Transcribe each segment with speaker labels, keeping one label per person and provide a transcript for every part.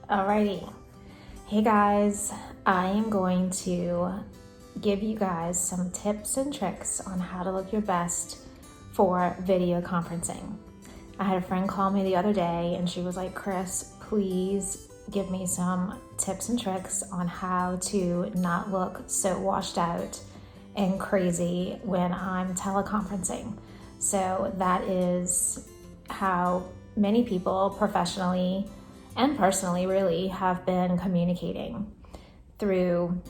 Speaker 1: Alrighty. Hey guys, I am going to give you guys some tips and tricks on how to look your best for video conferencing. I had a friend call me the other day and she was like, Chris, please give me some tips and tricks on how to not look so washed out and crazy when I'm teleconferencing. So that is how many people professionally and personally really have been communicating through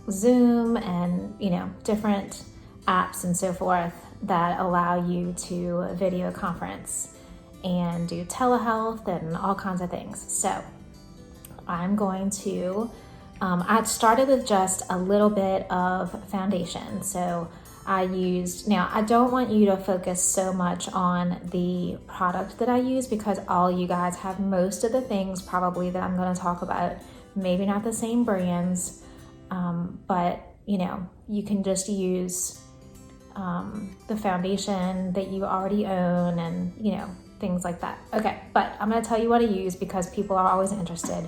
Speaker 1: Zoom and different apps and so forth that allow you to video conference and do telehealth and all kinds of things. So I'm going to I started with just a little bit of foundation. So now I don't want you to focus so much on the product that I use because all you guys have most of the things probably that I'm going to talk about, maybe not the same brands, but you can just use the foundation that you already own and things like that. Okay, but I'm going to tell you what I use because people are always interested.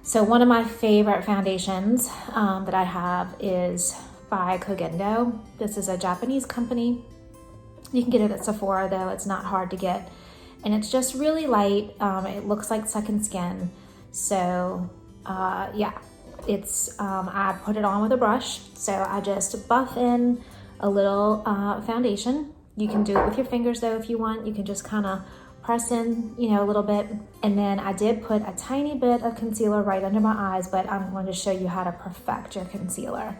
Speaker 1: So one of my favorite foundations that I have is by Kogendo. This is a Japanese company. You can get it at Sephora though, it's not hard to get. And it's just really light. It looks like second skin. So it's I put it on with a brush. So I just buff in a little foundation. You can do it with your fingers though if you want. You can just kind of press in, a little bit. And then I did put a tiny bit of concealer right under my eyes, but I'm going to show you how to perfect your concealer.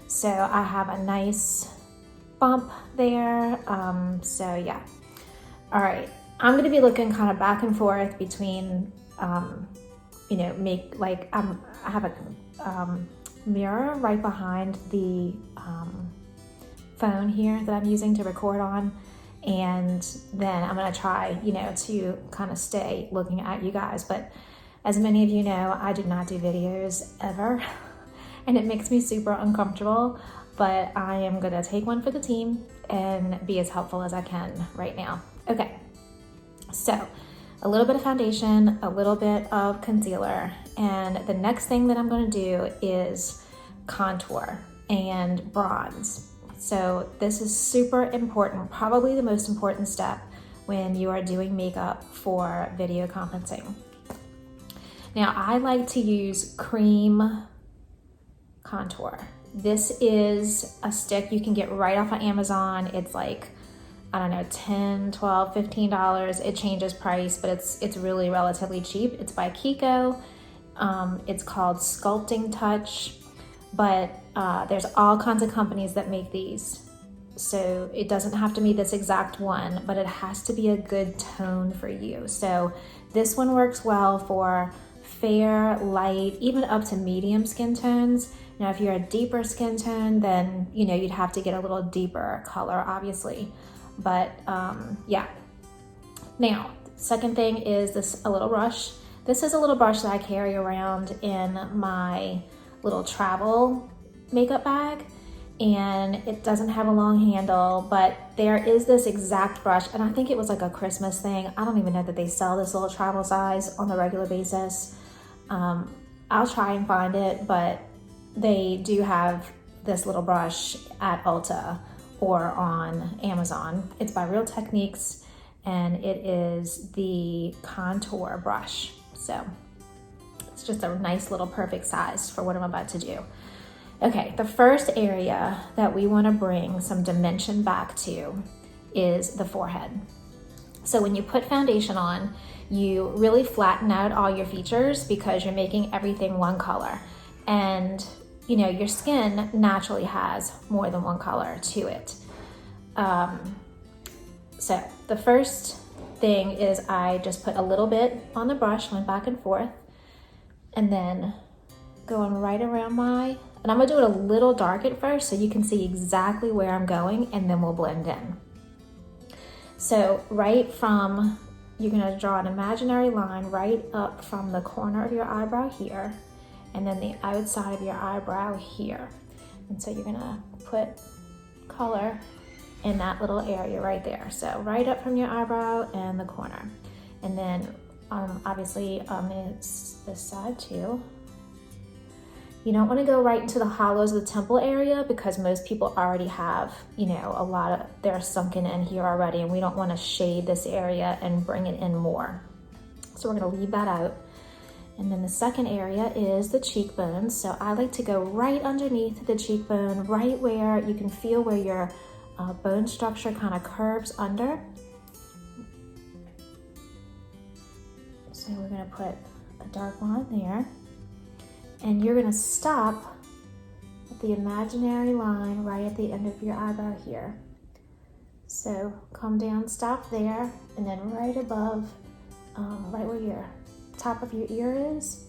Speaker 1: So I have a nice bump there. So yeah. All right. I'm going to be looking kind of back and forth between, I have a mirror right behind the phone here that I'm using to record on. And then I'm going to try, to kind of stay looking at you guys. But as many of you know, I do not do videos ever. And it makes me super uncomfortable, but I am gonna take one for the team and be as helpful as I can right now. Okay, so a little bit of foundation, a little bit of concealer, and the next thing that I'm gonna do is contour and bronze. So this is super important, probably the most important step when you are doing makeup for video conferencing. Now I like to use cream contour. This is a stick you can get right off of Amazon. It's like, I don't know, $10, $12, $15. It changes price, but it's really relatively cheap. It's by Kiko. It's called Sculpting Touch, but there's all kinds of companies that make these. So it doesn't have to be this exact one, but it has to be a good tone for you. So this one works well for fair, light, even up to medium skin tones. Now, if you're a deeper skin tone, then, you'd have to get a little deeper color, obviously. But yeah. Now, second thing is a little brush. This is a little brush that I carry around in my little travel makeup bag. And it doesn't have a long handle, but there is this exact brush. And I think it was like a Christmas thing. I don't even know that they sell this little travel size on a regular basis. I'll try and find it, but they do have this little brush at Ulta or on Amazon. It's by Real Techniques and it is the contour brush. So it's just a nice little perfect size for what I'm about to do. Okay, the first area that we want to bring some dimension back to is the forehead. So when you put foundation on, you really flatten out all your features because you're making everything one color. And your skin naturally has more than one color to it. So the first thing is I just put a little bit on the brush, went back and forth, and then going right around and I'm gonna do it a little dark at first so you can see exactly where I'm going, and then we'll blend in. So you're gonna draw an imaginary line right up from the corner of your eyebrow here, and then the outside of your eyebrow here. And so you're gonna put color in that little area right there. So right up from your eyebrow and the corner. And then obviously on this side too. You don't want to go right into the hollows of the temple area because most people already have, you know, a lot of, they're sunken in here already, and we don't want to shade this area and bring it in more. So we're going to leave that out. And then the second area is the cheekbones. So I like to go right underneath the cheekbone, right where you can feel where your bone structure kind of curves under. So we're going to put a dark line there. And you're going to stop at the imaginary line right at the end of your eyebrow here. So come down, stop there, and then right above, right where your top of your ear is,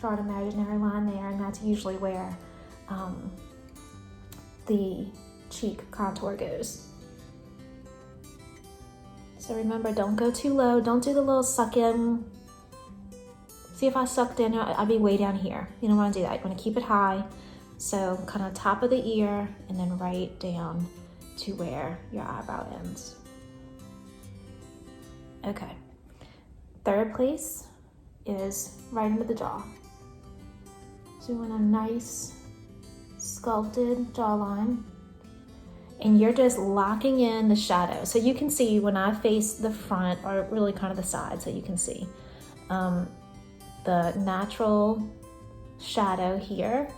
Speaker 1: draw an imaginary line there, and that's usually where the cheek contour goes. So remember, don't go too low, don't do the little suck in. See, if I sucked in, I'd be way down here. You don't want to do that. You want to keep it high. So kind of top of the ear and then right down to where your eyebrow ends. Okay. Third place is right under the jaw. So you want a nice sculpted jawline. And you're just locking in the shadow. So you can see when I face the front, or really kind of the side, so you can see the natural shadow here.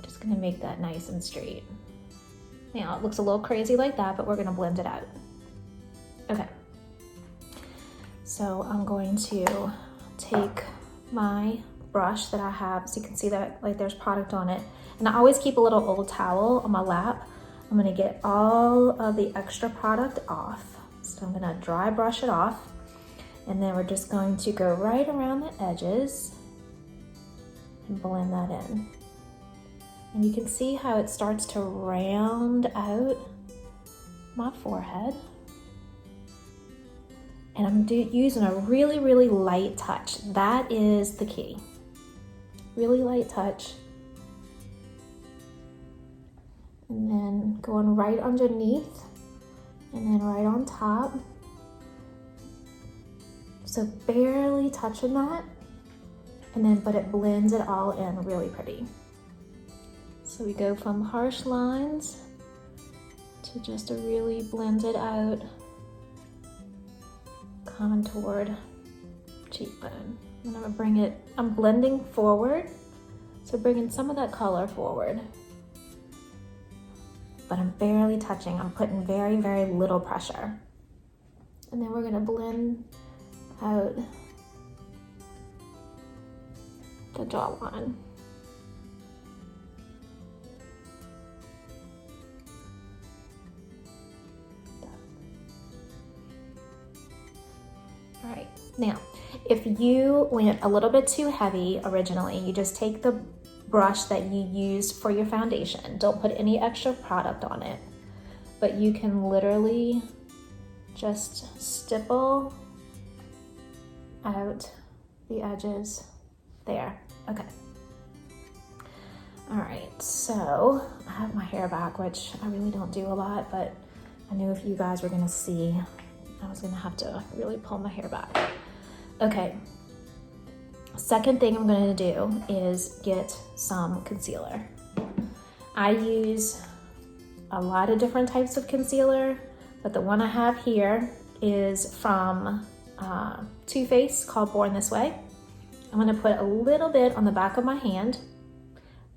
Speaker 1: Just gonna make that nice and straight. Now it looks a little crazy like that, but we're gonna blend it out. Okay. So I'm going to take my brush that I have, so you can see that like there's product on it. And I always keep a little old towel on my lap. I'm gonna get all of the extra product off. So I'm gonna dry brush it off. And then we're just going to go right around the edges and blend that in. And you can see how it starts to round out my forehead. And I'm using a really, really light touch. That is the key. Really light touch. And then going right underneath and then right on top. So barely touching that, and then, but it blends it all in really pretty. So we go from harsh lines to just a really blended out, contoured cheekbone. And I'm gonna bring it, I'm blending forward, so bringing some of that color forward. But I'm barely touching, I'm putting very, very little pressure. And then we're gonna blend out the jawline. All right, now, if you went a little bit too heavy originally, you just take the brush that you used for your foundation. Don't put any extra product on it, but you can literally just stipple out the edges there. Okay. All right, so I have my hair back, which I really don't do a lot, but I knew if you guys were gonna see, I was gonna have to really pull my hair back. Okay, second thing I'm gonna do is get some concealer. I use a lot of different types of concealer, but the one I have here is from Too Faced, called Born This Way. I'm gonna put a little bit on the back of my hand.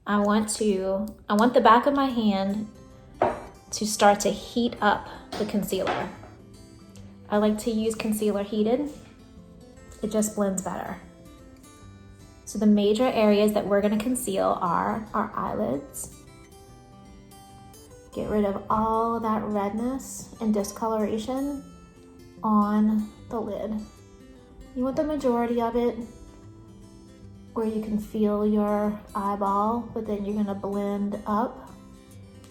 Speaker 1: I want the back of my hand to start to heat up the concealer. I like to use concealer heated. It just blends better. So the major areas that we're gonna conceal are our eyelids. Get rid of all of that redness and discoloration on the lid. You want the majority of it where you can feel your eyeball, but then you're gonna blend up.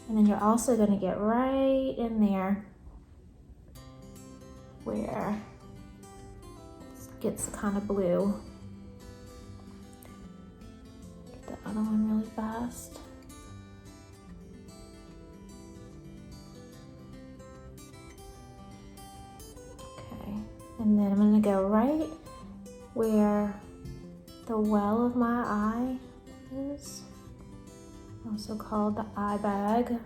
Speaker 1: And then you're also gonna get right in there where it gets kind of blue. Get the other one really fast. Okay, and then I'm gonna go right where the well of my eye is, also called the eye bag.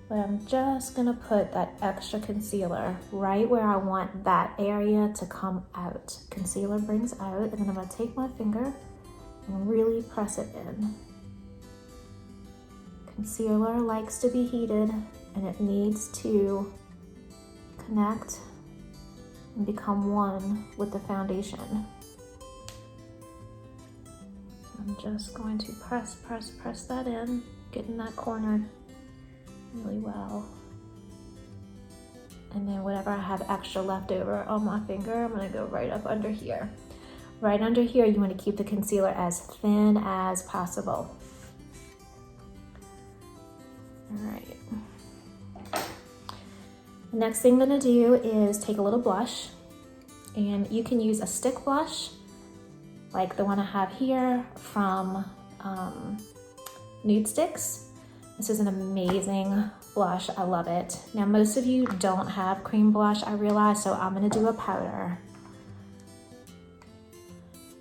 Speaker 1: But I'm just gonna put that extra concealer right where I want that area to come out. Concealer brings out, and then I'm gonna take my finger and really press it in. Concealer likes to be heated, and it needs to connect and become one with the foundation. I'm just going to press that in, getting that corner really well. And then whatever I have extra left over on my finger, I'm gonna go right up under here. Right under here, you wanna keep the concealer as thin as possible. All right. The next thing I'm gonna do is take a little blush, and you can use a stick blush, like the one I have here from Nude Sticks. This is an amazing blush, I love it. Now most of you don't have cream blush, I realize, so I'm gonna do a powder.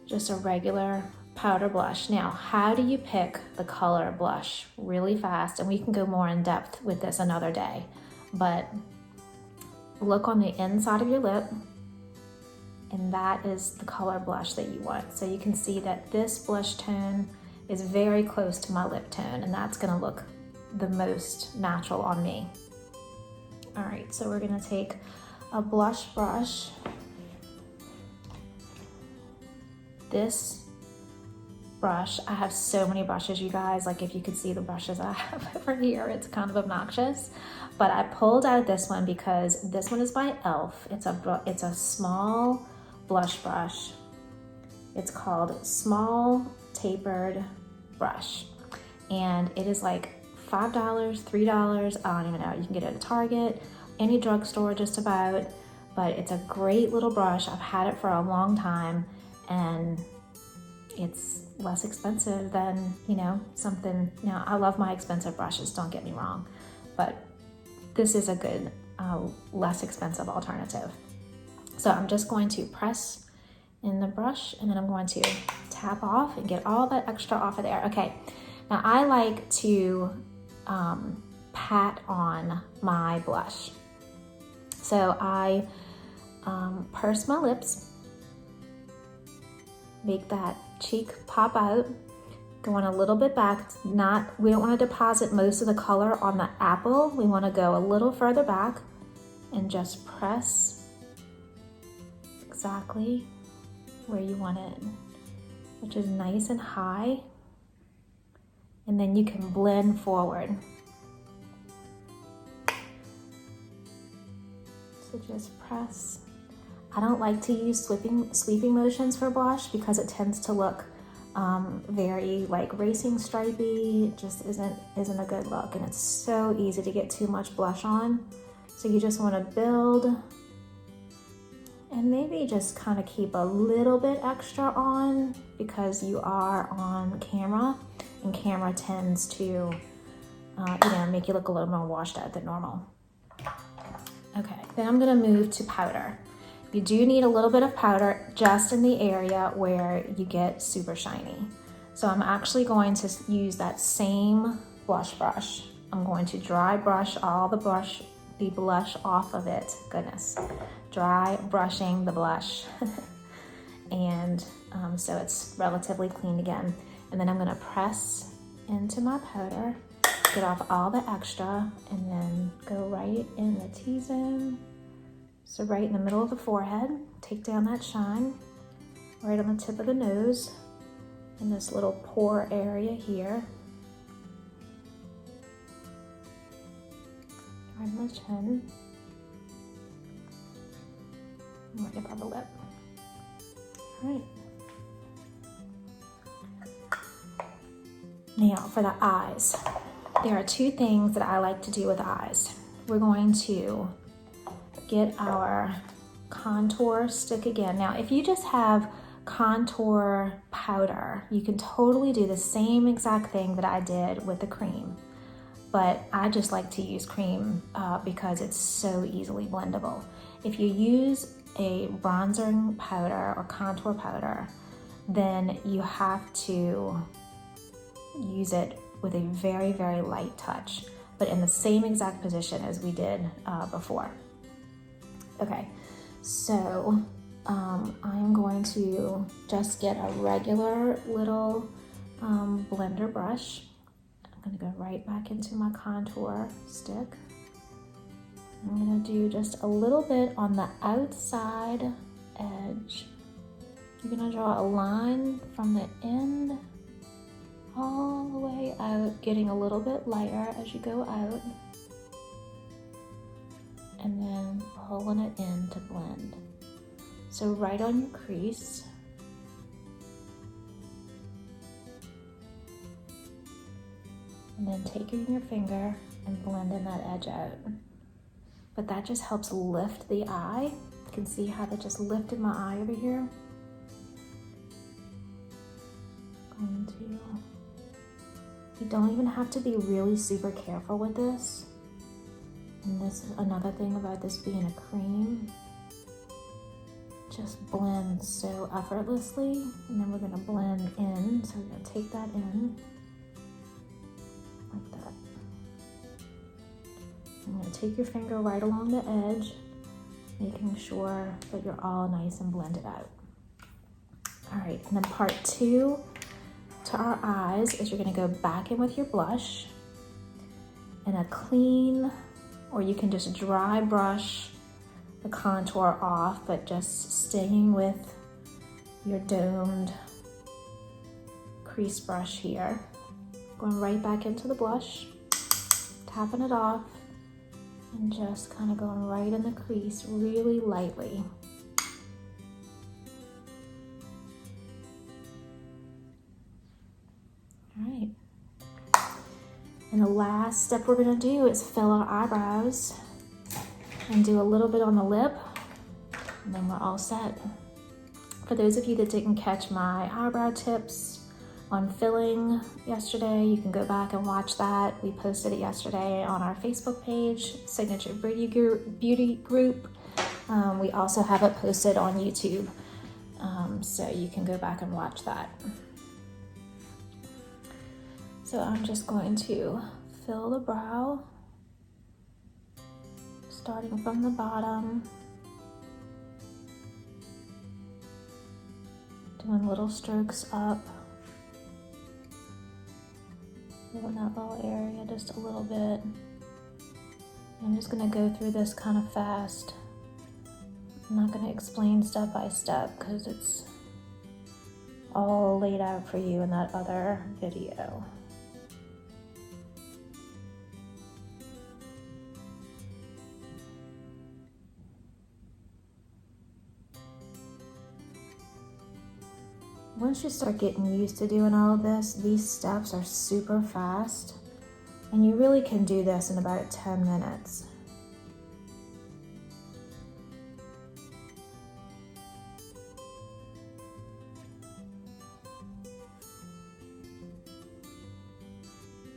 Speaker 1: Just a regular powder blush. Now, how do you pick the color blush? Really fast, and we can go more in depth with this another day, but look on the inside of your lip, and that is the color blush that you want. So you can see that this blush tone is very close to my lip tone, and that's gonna look the most natural on me. All right, so we're gonna take a blush brush. This brush, I have so many brushes, you guys. Like, if you could see the brushes I have over here, it's kind of obnoxious. But I pulled out this one because this one is by e.l.f. It's a small blush brush. It's called Small Tapered Brush, and it is like $5, $3, I don't even know. You can get it at Target, any drugstore just about, but it's a great little brush. I've had it for a long time, and it's less expensive than, you know, something. Now, I love my expensive brushes, don't get me wrong, but this is a good, less expensive alternative. So I'm just going to press in the brush, and then I'm going to tap off and get all that extra off of there. Okay, now I like to pat on my blush. So I purse my lips, make that cheek pop out, going a little bit back. We don't want to deposit most of the color on the apple. We want to go a little further back and just press exactly where you want it, which is nice and high. And then you can blend forward. So just press. I don't like to use sweeping motions for blush because it tends to look very like racing stripey. It just isn't a good look, and it's so easy to get too much blush on. So you just want to build, and maybe just kind of keep a little bit extra on because you are on camera, and camera tends to make you look a little more washed out than normal. Okay, then I'm gonna move to powder. You do need a little bit of powder just in the area where you get super shiny. So I'm actually going to use that same blush brush. I'm going to dry brush all the blush off of it. Goodness, dry brushing the blush. And so it's relatively clean again. And then I'm gonna press into my powder, get off all the extra, and then go right in the T-zone. So right in the middle of the forehead, take down that shine, right on the tip of the nose, in this little pore area here. Right on the chin, and right above the lip. All right. Now for the eyes. There are two things that I like to do with eyes. We're going to get our contour stick again. Now, if you just have contour powder, you can totally do the same exact thing that I did with the cream. But I just like to use cream because it's so easily blendable. If you use a bronzing powder or contour powder, then you have to use it with a very, very light touch, but in the same exact position as we did before. Okay, so I'm going to just get a regular little blender brush. I'm gonna go right back into my contour stick. I'm gonna do just a little bit on the outside edge. You're gonna draw a line from the end all the way out, getting a little bit lighter as you go out, and then pulling it in to blend. So right on your crease. And then taking your finger and blending that edge out. But that just helps lift the eye. You can see how that just lifted my eye over here. You don't even have to be really super careful with this. And this is another thing about this being a cream. Just blends so effortlessly. And then we're gonna blend in. So we're gonna take that in. Like that. I'm going to take your finger right along the edge, making sure that you're all nice and blended out. All right, and then part 2 to our eyes is you're going to go back in with your blush and a clean, or you can just dry brush the contour off, but just staying with your domed crease brush here. Going right back into the blush, tapping it off, and just kind of going right in the crease really lightly. All right. And the last step we're gonna do is fill our eyebrows and do a little bit on the lip, and then we're all set. For those of you that didn't catch my eyebrow tips on filling yesterday, you can go back and watch that. We posted it yesterday on our Facebook page, Signature Beauty Group. We also have it posted on YouTube, so you can go back and watch that. So I'm just going to fill the brow, starting from the bottom, doing little strokes up. In that little area just a little bit. I'm just going to go through this kind of fast. I'm not going to explain step by step because it's all laid out for you in that other video. Once you start getting used to doing all of this, these steps are super fast, and you really can do this in about 10 minutes.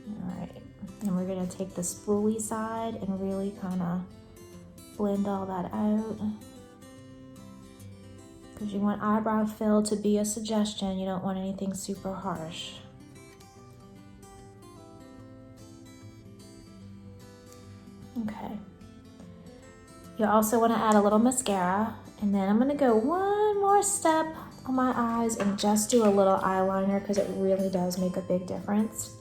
Speaker 1: All right, and we're gonna take the spoolie side and really kind of blend all that out. Because you want eyebrow fill to be a suggestion. You don't want anything super harsh. Okay. You also want to add a little mascara. And then I'm going to go one more step on my eyes and just do a little eyeliner because it really does make a big difference.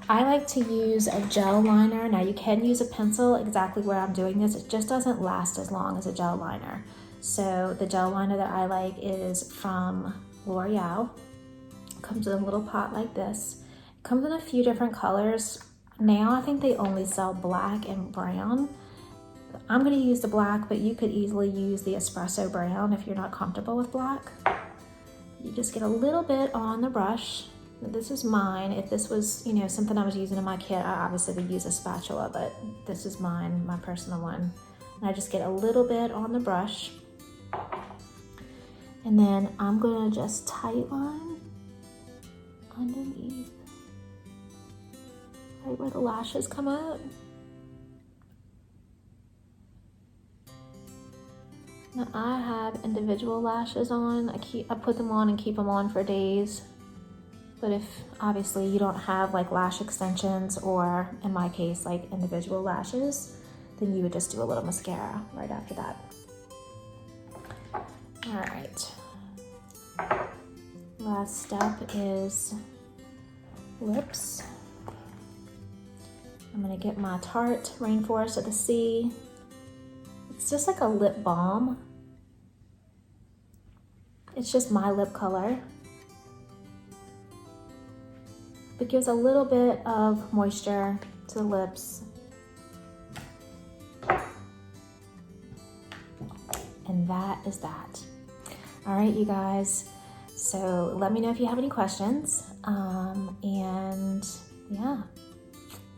Speaker 1: I like to use a gel liner. Now you can use a pencil exactly where I'm doing this. It just doesn't last as long as a gel liner. So the gel liner that I like is from L'Oreal. It comes in a little pot like this. It comes in a few different colors. Now I think they only sell black and brown. I'm going to use the black, but you could easily use the espresso brown if you're not comfortable with black. You just get a little bit on the brush. This is mine. If this was, something I was using in my kit, I obviously would use a spatula, but this is mine, my personal one. And I just get a little bit on the brush. And then I'm going to just tightline underneath, right where the lashes come out. Now I have individual lashes on. I put them on and keep them on for days. But if obviously you don't have like lash extensions, or in my case, like individual lashes, then you would just do a little mascara right after that. All right. Last step is lips. I'm gonna get my Tarte Rainforest of the Sea. It's just like a lip balm. It's just my lip color. It gives a little bit of moisture to the lips. And that is that. All right, you guys. So let me know if you have any questions. And yeah,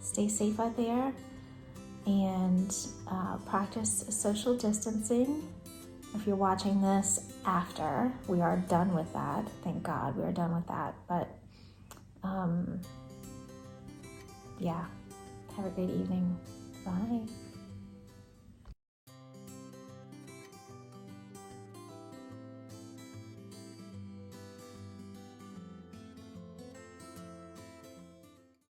Speaker 1: stay safe out there, and practice social distancing. If you're watching this after, we are done with that. Thank God we are done with that. But yeah, have a great evening. Bye.